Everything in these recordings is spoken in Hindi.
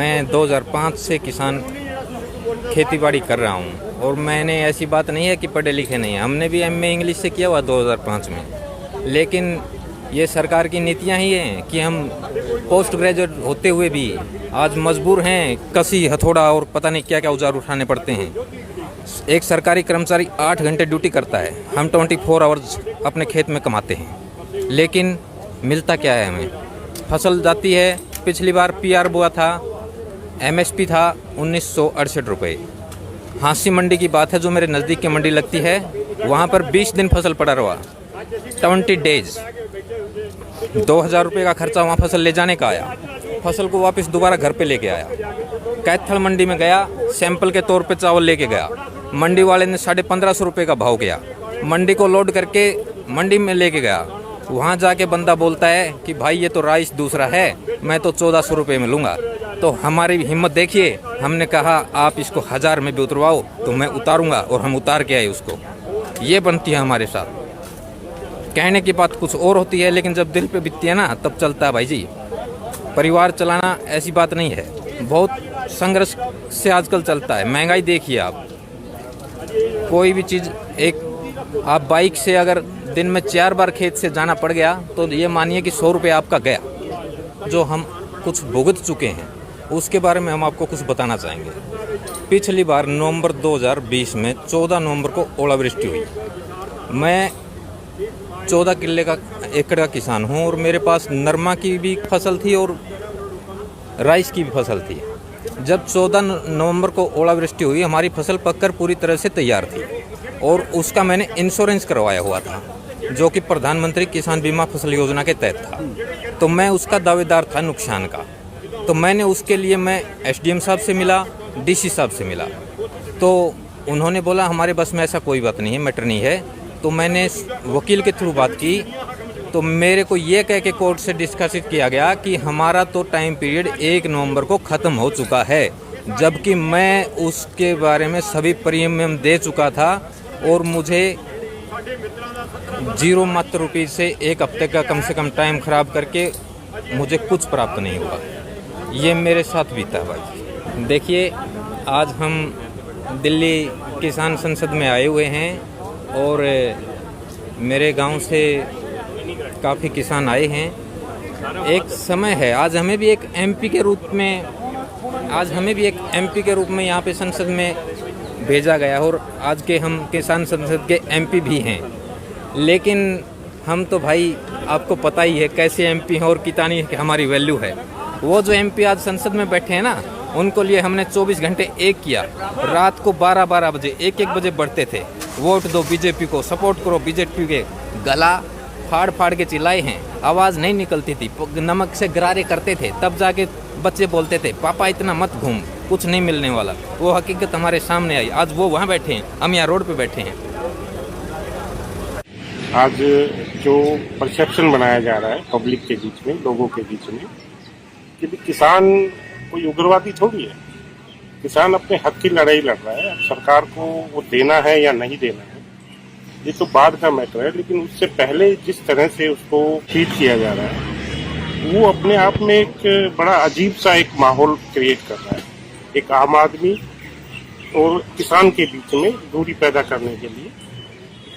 मैं 2005 से किसान खेतीबाड़ी कर रहा हूँ और मैंने ऐसी बात नहीं है कि पढ़े लिखे नहीं हैं। हमने भी एमए इंग्लिश से किया हुआ 2005 में, लेकिन ये सरकार की नीतियाँ ही हैं कि हम पोस्ट ग्रेजुएट होते हुए भी आज मजबूर हैं कसी हथौड़ा और पता नहीं क्या क्या औजार उठाने पड़ते हैं। एक सरकारी कर्मचारी 8 घंटे ड्यूटी करता है, हम 24 आवर्स अपने खेत में कमाते हैं, लेकिन मिलता क्या है हमें? फसल जाती है, पिछली बार पीआर बोआ था, एमएसपी था 1968 रुपये। हाँसी मंडी की बात है जो मेरे नज़दीक की मंडी लगती है, वहाँ पर 20 दिन फसल पड़ा रहा, 20 डेज, 2000 रुपये का खर्चा वहाँ फसल ले जाने का आया। फसल को वापस दोबारा घर पे लेके आया। कैथल मंडी में गया, सैंपल के तौर पे चावल लेके गया, मंडी वाले ने 1550 रुपये का भाव किया। मंडी को लोड करके मंडी में लेके गया, वहाँ जाके बंदा बोलता है कि भाई ये तो राइस दूसरा है, मैं तो 1400 रुपये में लूँगा। तो हमारी हिम्मत देखिए, हमने कहा आप इसको 1000 में भी उतरवाओ तो मैं उतारूँगा, और हम उतार के आए उसको। ये बनती है हमारे साथ। कहने की बात कुछ और होती है, लेकिन जब दिल पे बीतती है ना तब चलता है भाई जी। परिवार चलाना ऐसी बात नहीं है, बहुत संघर्ष से आजकल चलता है। महंगाई देखिए आप, कोई भी चीज़, एक आप बाइक से अगर दिन में 4 बार खेत से जाना पड़ गया तो ये मानिए कि 100 रुपये आपका गया, जो हम कुछ भुगत चुके हैं। उसके बारे में हम आपको कुछ बताना चाहेंगे। पिछली बार नवंबर 2020 में 14 नवंबर को ओलावृष्टि हुई। मैं 14 किले का एकड़ का किसान हूँ और मेरे पास नरमा की भी फसल थी और राइस की भी फसल थी। जब 14 नवंबर को ओलावृष्टि हुई, हमारी फसल पककर पूरी तरह से तैयार थी और उसका मैंने इंश्योरेंस करवाया हुआ था, जो कि प्रधानमंत्री किसान बीमा फसल योजना के तहत था। तो मैं उसका दावेदार था नुकसान का। तो मैंने उसके लिए मैं एसडीएम साहब से मिला, डीसी साहब से मिला, तो उन्होंने बोला हमारे बस में ऐसा कोई बात नहीं है, मैटर नहीं है। तो मैंने वकील के थ्रू बात की, तो मेरे को ये कह के कोर्ट से डिस्कसित किया गया कि हमारा तो टाइम पीरियड 1 नवंबर को ख़त्म हो चुका है, जबकि मैं उसके बारे में सभी प्रीमियम दे चुका था और मुझे 0 मात्र रुपये से 1 हफ्ते का कम से कम टाइम ख़राब करके मुझे कुछ प्राप्त नहीं हुआ। ये मेरे साथ बीता भाई। देखिए, आज हम दिल्ली किसान संसद में आए हुए हैं और मेरे गांव से काफ़ी किसान आए हैं। एक समय है, आज हमें भी एक एमपी के रूप में यहाँ पे संसद में भेजा गया और आज के हम किसान संसद के एमपी भी हैं। लेकिन हम तो भाई आपको पता ही है कैसे एमपी हैं और कितनी हमारी वैल्यू है। वो जो एमपी आज संसद में बैठे हैं ना, उनको लिए हमने 24 घंटे एक किया। रात को 12-12 बजे, 1-1 बजे बढ़ते थे, वोट दो बीजेपी को, सपोर्ट करो बीजेपी के। गला फाड़ फाड़ के चिल्लाए हैं, आवाज़ नहीं निकलती थी, नमक से गरारे करते थे। तब जाके बच्चे बोलते थे पापा इतना मत घूम, कुछ नहीं मिलने वाला। वो हकीकत हमारे सामने आई। आज वो वहाँ बैठे हैं, हम यहाँ रोड पे बैठे हैं। आज जो परसेप्शन बनाया जा रहा है पब्लिक के बीच में, लोगों के बीच में, कि किसान कोई उग्रवादी थोड़ी है। किसान अपने हक की लड़ाई लड़ रहा है। अब सरकार को वो देना है या नहीं देना है, ये तो बाद का मैटर है। लेकिन उससे पहले जिस तरह से उसको ट्रीट किया जा रहा है, वो अपने आप में एक बड़ा अजीब सा एक माहौल क्रिएट कर रहा है। एक आम आदमी और किसान के बीच में दूरी पैदा करने के लिए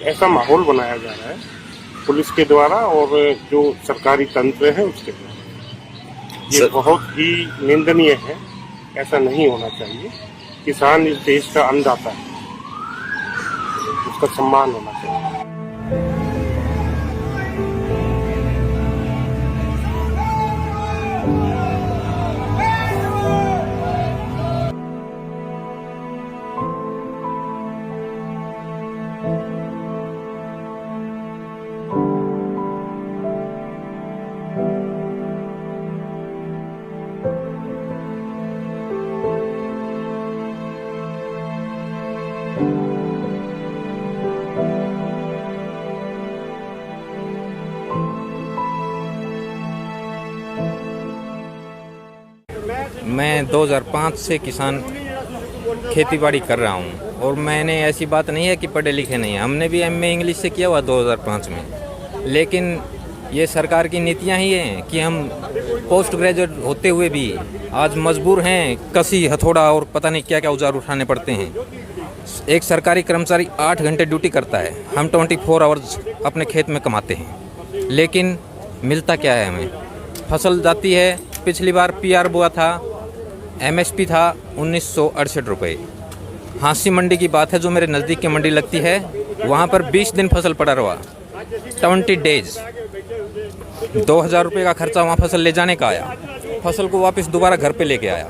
ऐसा माहौल बनाया जा रहा है पुलिस के द्वारा और जो सरकारी तंत्र है उसके द्वारा। ये बहुत ही निंदनीय है, ऐसा नहीं होना चाहिए। किसान इस देश का अन्नदाता है, उसका सम्मान होना चाहिए। मैं 2005 से किसान खेतीबाड़ी कर रहा हूँ और मैंने ऐसी बात नहीं है कि पढ़े लिखे नहीं हैं। हमने भी एमए इंग्लिश से किया हुआ 2005 में, लेकिन ये सरकार की नीतियाँ ही हैं कि हम पोस्ट ग्रेजुएट होते हुए भी आज मजबूर हैं, कसी हथौड़ा और पता नहीं क्या क्या औजार उठाने पड़ते हैं। एक सरकारी कर्मचारी 8 घंटे ड्यूटी करता है, हम 24 आवर्स अपने खेत में कमाते हैं, लेकिन मिलता क्या है हमें? फसल जाती है, पिछली बार पीआर बोआ था, एमएसपी था 1968 रुपये। हाँसी मंडी की बात है जो मेरे नज़दीक की मंडी लगती है, वहाँ पर 20 दिन फसल पड़ा रहा, 20 डेज, 2000 रुपये का खर्चा वहाँ फसल ले जाने का आया। फसल को वापस दोबारा घर पे लेके आया।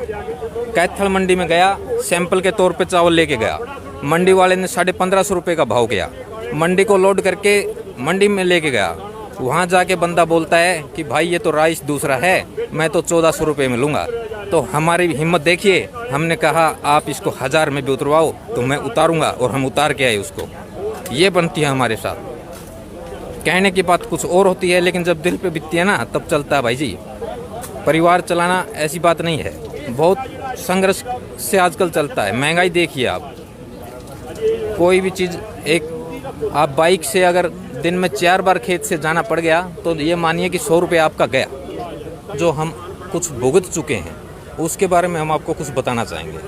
कैथल मंडी में गया, सैंपल के तौर पे चावल लेके गया, मंडी वाले ने 1550 रुपये का भाव किया। मंडी को लोड करके मंडी में लेके गया, वहाँ जाके बंदा बोलता है कि भाई ये तो राइस दूसरा है, मैं तो 1400 रुपये में लूँगा। तो हमारी हिम्मत देखिए, हमने कहा आप इसको 1000 में भी उतरवाओ तो मैं उतारूँगा, और हम उतार के आए उसको। ये बनती है हमारे साथ। कहने की बात कुछ और होती है, लेकिन जब दिल पे बीतती है ना तब चलता है भाई जी। परिवार चलाना ऐसी बात नहीं है, बहुत संघर्ष से आजकल चलता है। महंगाई देखिए आप, कोई भी चीज़, एक आप बाइक से अगर दिन में 4 बार खेत से जाना पड़ गया तो ये मानिए कि 100 रुपये आपका गया, जो हम कुछ भुगत चुके हैं। उसके बारे में हम आपको कुछ बताना चाहेंगे।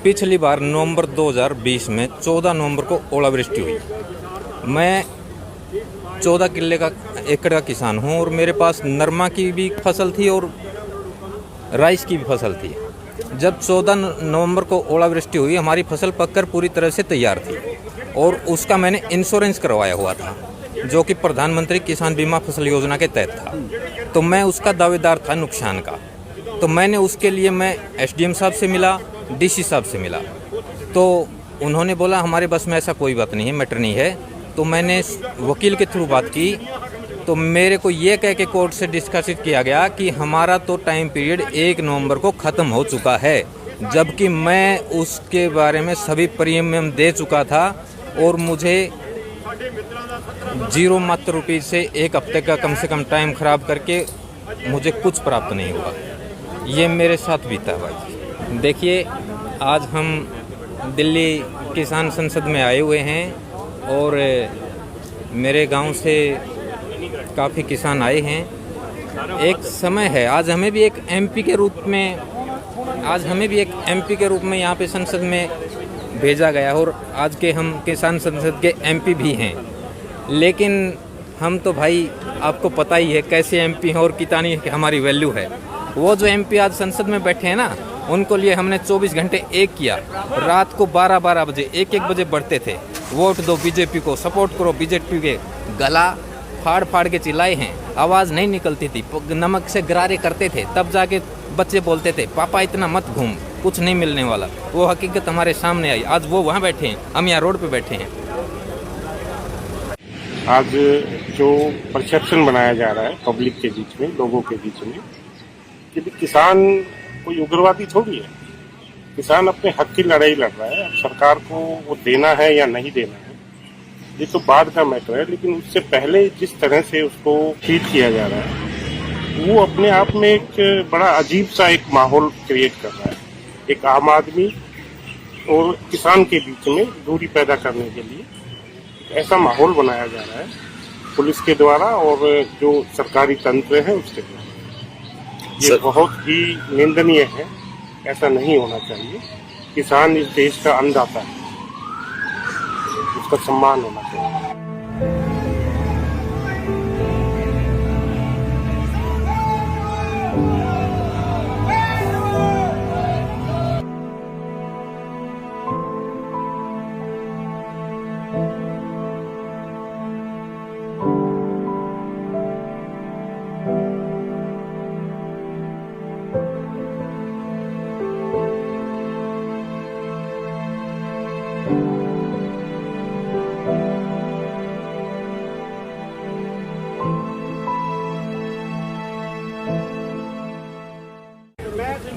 पिछली बार नवंबर 2020 में 14 नवंबर को ओलावृष्टि हुई। मैं 14 किले का एकड़ का किसान हूँ, और मेरे पास नरमा की भी फसल थी और राइस की भी फसल थी। जब 14 नवंबर को ओलावृष्टि हुई, हमारी फसल पककर पूरी तरह से तैयार थी, और उसका मैंने इंश्योरेंस करवाया हुआ था, जो कि प्रधानमंत्री किसान बीमा फसल योजना के तहत था। तो मैं उसका दावेदार था नुकसान का। तो मैंने उसके लिए मैं एसडीएम साहब से मिला, डीसी साहब से मिला, तो उन्होंने बोला हमारे बस में ऐसा कोई बात नहीं है, मैटर नहीं है। तो मैंने वकील के थ्रू बात की, तो मेरे को ये कह के कोर्ट से डिस्कसित किया गया कि हमारा तो टाइम पीरियड 1 नवंबर को ख़त्म हो चुका है, जबकि मैं उसके बारे में सभी प्रीमियम दे चुका था, और मुझे 0 मात्र रुपये से 1 हफ्ते का कम से कम टाइम ख़राब करके मुझे कुछ प्राप्त नहीं हुआ। ये मेरे साथ बीता भाई। देखिए, आज हम दिल्ली किसान संसद में आए हुए हैं, और मेरे गांव से काफ़ी किसान आए हैं। एक समय है, आज हमें भी एक एमपी के रूप में यहाँ पे संसद में भेजा गया, और आज के हम किसान संसद के एमपी भी हैं। लेकिन हम तो भाई, आपको पता ही है कैसे एमपी हैं और कितनी हमारी वैल्यू है। वो जो एमपी आज संसद में बैठे हैं ना, उनको लिए हमने 24 घंटे एक किया। रात को 12-12 बजे, 1-1 बजे बढ़ते थे, वोट दो बीजेपी को, सपोर्ट करो बीजेपी के। गला फाड़ फाड़ के चिल्लाए हैं, आवाज़ नहीं निकलती थी, नमक से गरारे करते थे। तब जाके बच्चे बोलते थे पापा इतना मत घूम, कुछ नहीं मिलने वाला। वो हकीकत हमारे सामने आई। आज वो वहाँ बैठे हैं, हम यहाँ रोड पे बैठे हैं। आज जो परसेप्शन बनाया जा रहा है पब्लिक के बीच में, लोगों के बीच में, कि भी किसान कोई उग्रवादी थोड़ी है। किसान अपने हक की लड़ाई लड़ रहा है। अब सरकार को वो देना है या नहीं देना है, ये तो बाद का मैटर है। लेकिन उससे पहले जिस तरह से उसको ट्रीट किया जा रहा है, वो अपने आप में एक बड़ा अजीब सा एक माहौल क्रिएट कर रहा है। एक आम आदमी और किसान के बीच में दूरी पैदा करने के लिए ऐसा माहौल बनाया जा रहा है पुलिस के द्वारा और जो सरकारी तंत्र है उसके द्वारा। ये बहुत ही निंदनीय है, ऐसा नहीं होना चाहिए। किसान इस देश का अन्नदाता है, उसका सम्मान होना चाहिए।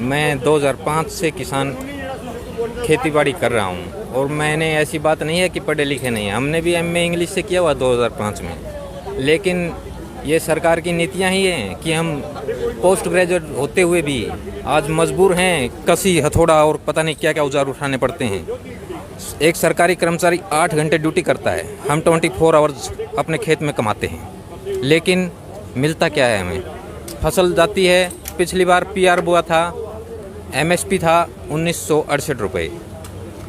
मैं 2005 से किसान खेतीबाड़ी कर रहा हूँ, और मैंने ऐसी बात नहीं है कि पढ़े लिखे नहीं हैं। हमने भी एमए इंग्लिश से किया हुआ 2005 में, लेकिन ये सरकार की नीतियाँ ही हैं कि हम पोस्ट ग्रेजुएट होते हुए भी आज मजबूर हैं, कसी हथौड़ा और पता नहीं क्या क्या औजार उठाने पड़ते हैं। एक सरकारी कर्मचारी 8 घंटे ड्यूटी करता है, हम 24 आवर्स अपने खेत में कमाते हैं, लेकिन मिलता क्या है हमें? फसल जाती है, पिछली बार पीआर बोआ था, एमएसपी था 1968 रुपये।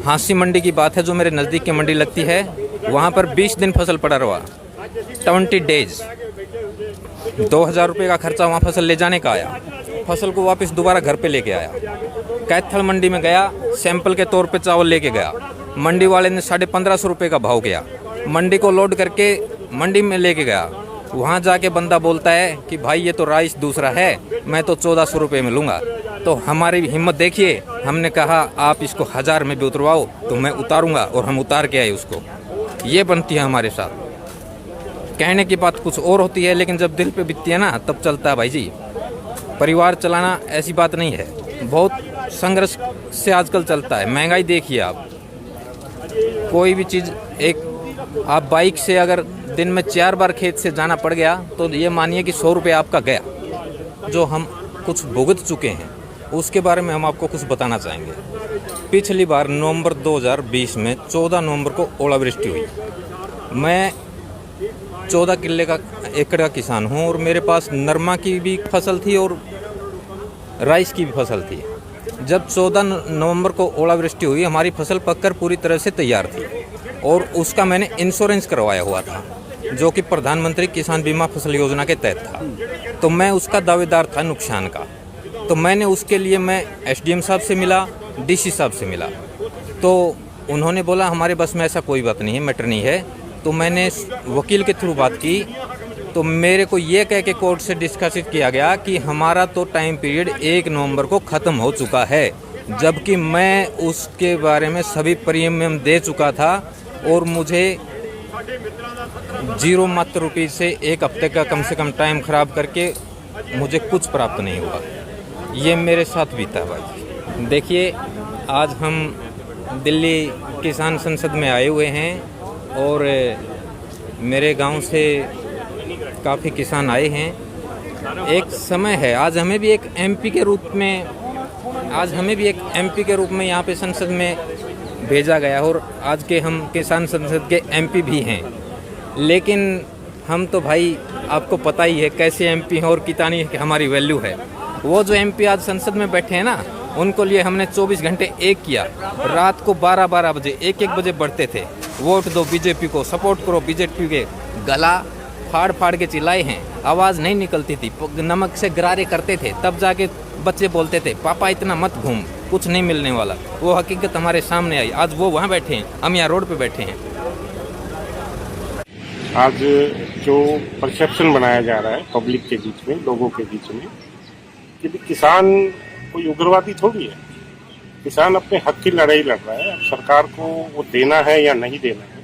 हाँसी मंडी की बात है जो मेरे नज़दीक की मंडी लगती है, वहाँ पर 20 दिन फसल पड़ा रहा, 20 डेज, 2000 रुपये का खर्चा वहाँ फसल ले जाने का आया। फसल को वापस दोबारा घर पे लेके आया। कैथल मंडी में गया, सैंपल के तौर पे चावल लेके गया, मंडी वाले ने 1550 रुपये का भाव किया। मंडी को लोड करके मंडी में लेके गया, वहाँ जाके बंदा बोलता है कि भाई ये तो राइस दूसरा है, मैं तो 1400 रुपये में लूँगा। तो हमारी हिम्मत देखिए, हमने कहा आप इसको 1000 में भी उतरवाओ तो मैं उतारूँगा, और हम उतार के आए उसको। ये बनती है हमारे साथ। कहने की बात कुछ और होती है, लेकिन जब दिल पे बीतती है ना तब चलता है भाई जी। परिवार चलाना ऐसी बात नहीं है, बहुत संघर्ष से आजकल चलता है। महंगाई देखिए आप, कोई भी चीज़, एक आप बाइक से अगर दिन में 4 बार खेत से जाना पड़ गया तो ये मानिए कि 100 रुपये आपका गया, जो हम कुछ भुगत चुके हैं। उसके बारे में हम आपको कुछ बताना चाहेंगे। पिछली बार नवंबर 2020 में 14 नवंबर को ओलावृष्टि हुई। मैं 14 किले का एकड़ का किसान हूँ, और मेरे पास नरमा की भी फसल थी और राइस की भी फसल थी। जब 14 नवंबर को ओलावृष्टि हुई, हमारी फसल पककर पूरी तरह से तैयार थी, और उसका मैंने इंश्योरेंस करवाया हुआ था, जो कि प्रधानमंत्री किसान बीमा फसल योजना के तहत था। तो मैं उसका दावेदार था नुकसान का। तो मैंने उसके लिए मैं एसडीएम साहब से मिला, डीसी साहब से मिला, तो उन्होंने बोला हमारे बस में ऐसा कोई बात नहीं है, मैटर नहीं है। तो मैंने वकील के थ्रू बात की, तो मेरे को ये कह के कोर्ट से डिस्कसित किया गया कि हमारा तो टाइम पीरियड 1 नवंबर को ख़त्म हो चुका है, जबकि मैं उसके बारे में सभी प्रीमियम दे चुका था, और मुझे 0 मात्र रुपये से 1 हफ्ते का कम से कम टाइम ख़राब करके मुझे कुछ प्राप्त नहीं हुआ। ये मेरे साथ बीता भाई। देखिए, आज हम दिल्ली किसान संसद में आए हुए हैं, और मेरे गांव से काफ़ी किसान आए हैं। एक समय है, आज हमें भी एक एमपी के रूप में यहाँ पे संसद में भेजा गया, और आज के हम किसान संसद के एमपी भी हैं। लेकिन हम तो भाई आपको पता ही है कैसे एमपी हैं और कितनी हमारी वैल्यू है। वो जो एमपी आज संसद में बैठे हैं ना, उनको लिए हमने 24 घंटे एक किया। रात को 12-12 बजे, 1-1 बजे बढ़ते थे, वोट दो बीजेपी को, सपोर्ट करो बीजेपी के। गला फाड़ के चिल्लाए हैं, आवाज़ नहीं निकलती थी, नमक से गरारे करते थे। तब जाके बच्चे बोलते थे पापा इतना मत घूम, कुछ नहीं मिलने वाला। वो हकीकत हमारे सामने आई। आज वो वहाँ बैठे हैं, हम यहाँ रोड पे बैठे हैं। आज जो परसेप्शन बनाया जा रहा है पब्लिक के बीच में, लोगों के बीच में, कि किसान कोई उग्रवादी थोड़ी है। किसान अपने हक की लड़ाई लड़ रहा है। अब सरकार को वो देना है या नहीं देना है,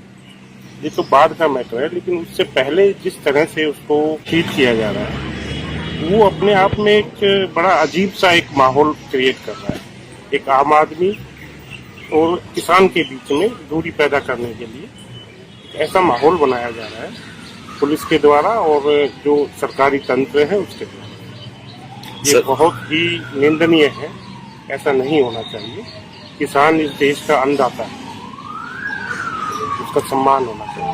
ये तो बाद का मैटर है। लेकिन उससे पहले जिस तरह से उसको ट्रीट किया जा रहा है, वो अपने आप में एक बड़ा अजीब सा एक माहौल क्रिएट कर रहा है। एक आम आदमी और किसान के बीच में दूरी पैदा करने के लिए ऐसा माहौल बनाया जा रहा है पुलिस के द्वारा और जो सरकारी तंत्र है उसके द्वारा। ये बहुत ही निंदनीय है, ऐसा नहीं होना चाहिए। किसान इस देश का अन्नदाता है, उसका सम्मान होना चाहिए।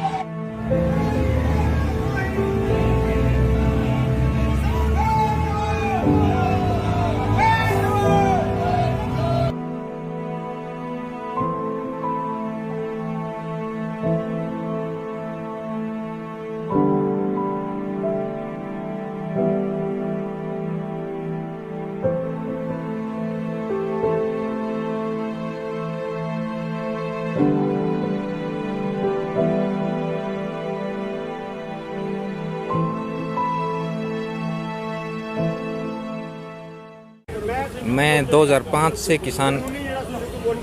मैं 2005 से किसान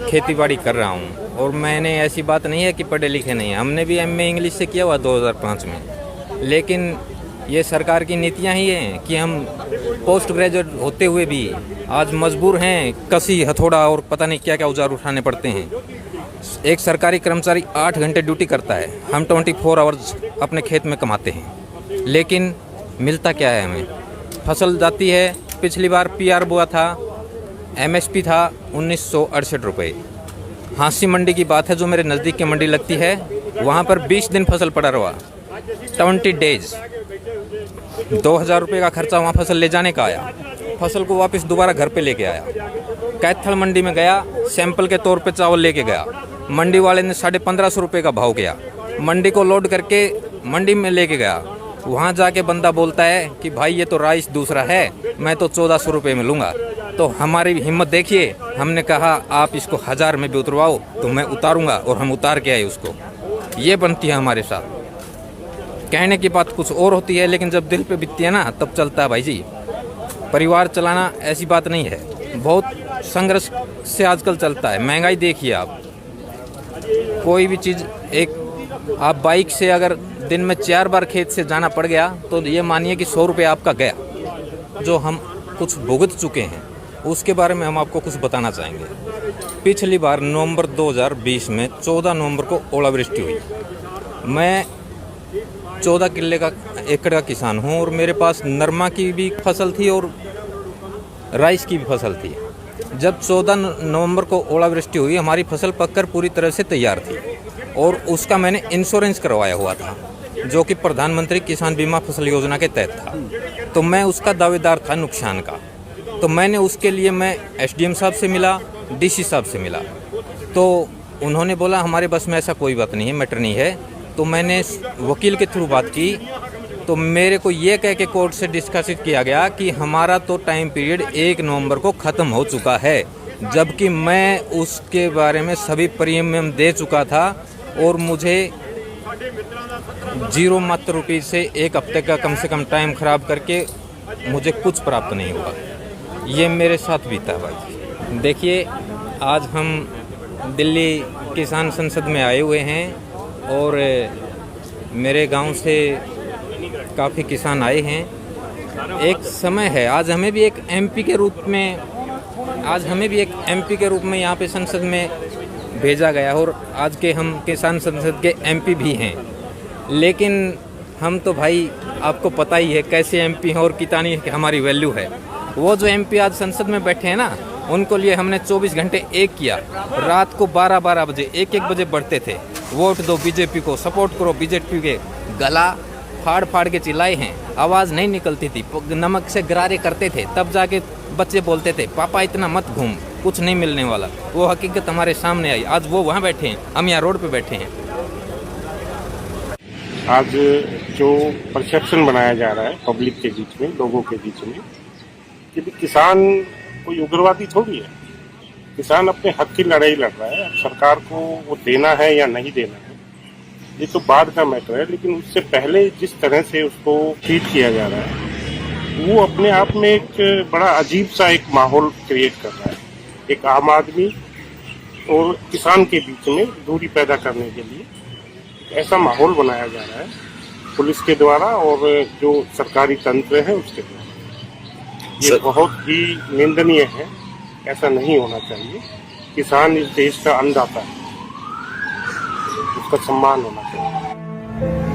खेतीबाड़ी कर रहा हूँ, और मैंने ऐसी बात नहीं है कि पढ़े लिखे नहीं हैं। हमने भी एमए इंग्लिश से किया हुआ 2005 में। लेकिन ये सरकार की नीतियाँ ही हैं कि हम पोस्ट ग्रेजुएट होते हुए भी आज मजबूर हैं, कसी हथौड़ा और पता नहीं क्या क्या औजार उठाने पड़ते हैं। एक सरकारी कर्मचारी 8 घंटे ड्यूटी करता है, हम 24 आवर्स अपने खेत में कमाते हैं। लेकिन मिलता क्या है हमें? फसल जाती है, पिछली बार पीआर बोआ था, एमएसपी था 1968 रुपये। हाँसी मंडी की बात है जो मेरे नज़दीक की मंडी लगती है, वहाँ पर 20 दिन फसल पड़ा रहा, 20 डेज, 2000 रुपये का खर्चा वहाँ फसल ले जाने का आया। फसल को वापस दोबारा घर पे लेके आया। कैथल मंडी में गया, सैंपल के तौर पे चावल लेके गया। मंडी वाले ने 1550 रुपये का भाव किया। मंडी को लोड करके मंडी में लेके गया। वहाँ जाके बंदा बोलता है कि भाई ये तो राइस दूसरा है, मैं तो 1400 रुपये में लूँगा। तो हमारी हिम्मत देखिए, हमने कहा आप इसको 1000 में भी उतरवाओ तो मैं उतारूँगा, और हम उतार के आए उसको। ये बनती है हमारे साथ। कहने की बात कुछ और होती है, लेकिन जब दिल पे बीतती है ना तब चलता है भाई जी। परिवार चलाना ऐसी बात नहीं है, बहुत संघर्ष से आजकल चलता है। महंगाई देखिए आप, कोई भी चीज़ एक आप बाइक से अगर दिन में 4 बार खेत से जाना पड़ गया तो ये मानिए कि 100 रुपये आपका गया। जो हम कुछ भुगत चुके हैं उसके बारे में हम आपको कुछ बताना चाहेंगे। पिछली बार नवंबर 2020 में 14 नवंबर को ओलावृष्टि हुई। मैं 14 किले का एकड़ का किसान हूँ और मेरे पास नरमा की भी फसल थी और राइस की भी फसल थी। जब 14 नवंबर को ओलावृष्टि हुई, हमारी फसल पककर पूरी तरह से तैयार थी और उसका मैंने इंश्योरेंस करवाया हुआ था, जो कि प्रधानमंत्री किसान बीमा फसल योजना के तहत था। तो मैं उसका दावेदार था नुकसान का। तो मैंने उसके लिए मैं एसडीएम साहब से मिला, डीसी साहब से मिला। तो उन्होंने बोला हमारे बस में ऐसा कोई बात नहीं है, मैटर नहीं है। तो मैंने वकील के थ्रू बात की, तो मेरे को ये कह के कोर्ट से डिस्कस किया गया कि हमारा तो टाइम पीरियड 1 नवंबर को ख़त्म हो चुका है, जबकि मैं उसके बारे में सभी प्रीमियम दे चुका था और मुझे 0 मात्र रुपये से 1 हफ्ते का कम से कम टाइम ख़राब करके मुझे कुछ प्राप्त नहीं हुआ। ये मेरे साथ बीता भाई। देखिए, आज हम दिल्ली किसान संसद में आए हुए हैं और मेरे गांव से काफ़ी किसान आए हैं। एक समय है, आज हमें भी एक एमपी के रूप में यहाँ पे संसद में भेजा गया और आज के हम किसान संसद के एमपी भी हैं। लेकिन हम तो भाई आपको पता ही है कैसे एमपी हैं और कितनी हमारी वैल्यू है। वो जो एमपी आज संसद में बैठे हैं ना, उनको लिए हमने 24 घंटे एक किया। रात को 12-12 बजे 1-1 बजे बढ़ते थे, वोट दो बीजेपी को, सपोर्ट करो बीजेपी के। गला फाड़ फाड़ के चिल्लाए हैं, आवाज़ नहीं निकलती थी, नमक से गरारे करते थे। तब जाके बच्चे बोलते थे पापा इतना मत घूम, कुछ नहीं मिलने वाला। वो हकीकत हमारे सामने आई। आज वो वहाँ बैठे हैं, हम यहाँ रोड पे बैठे हैं। आज जो परसेप्शन बनाया जा रहा है पब्लिक के बीच में, लोगों के बीच में, कि भी किसान कोई उग्रवादी थोड़ी है। किसान अपने हक की लड़ाई लड़ रहा है। अब सरकार को वो देना है या नहीं देना है ये तो बाद का मैटर है, लेकिन उससे पहले जिस तरह से उसको ट्रीट किया जा रहा है वो अपने आप में एक बड़ा अजीब सा एक माहौल क्रिएट कर रहा है। एक आम आदमी और किसान के बीच में दूरी पैदा करने के लिए ऐसा माहौल बनाया जा रहा है पुलिस के द्वारा और जो सरकारी तंत्र है उसके द्वारा। ये बहुत ही निंदनीय है, ऐसा नहीं होना चाहिए। किसान इस देश का अन्नदाता है, उसका सम्मान होना चाहिए।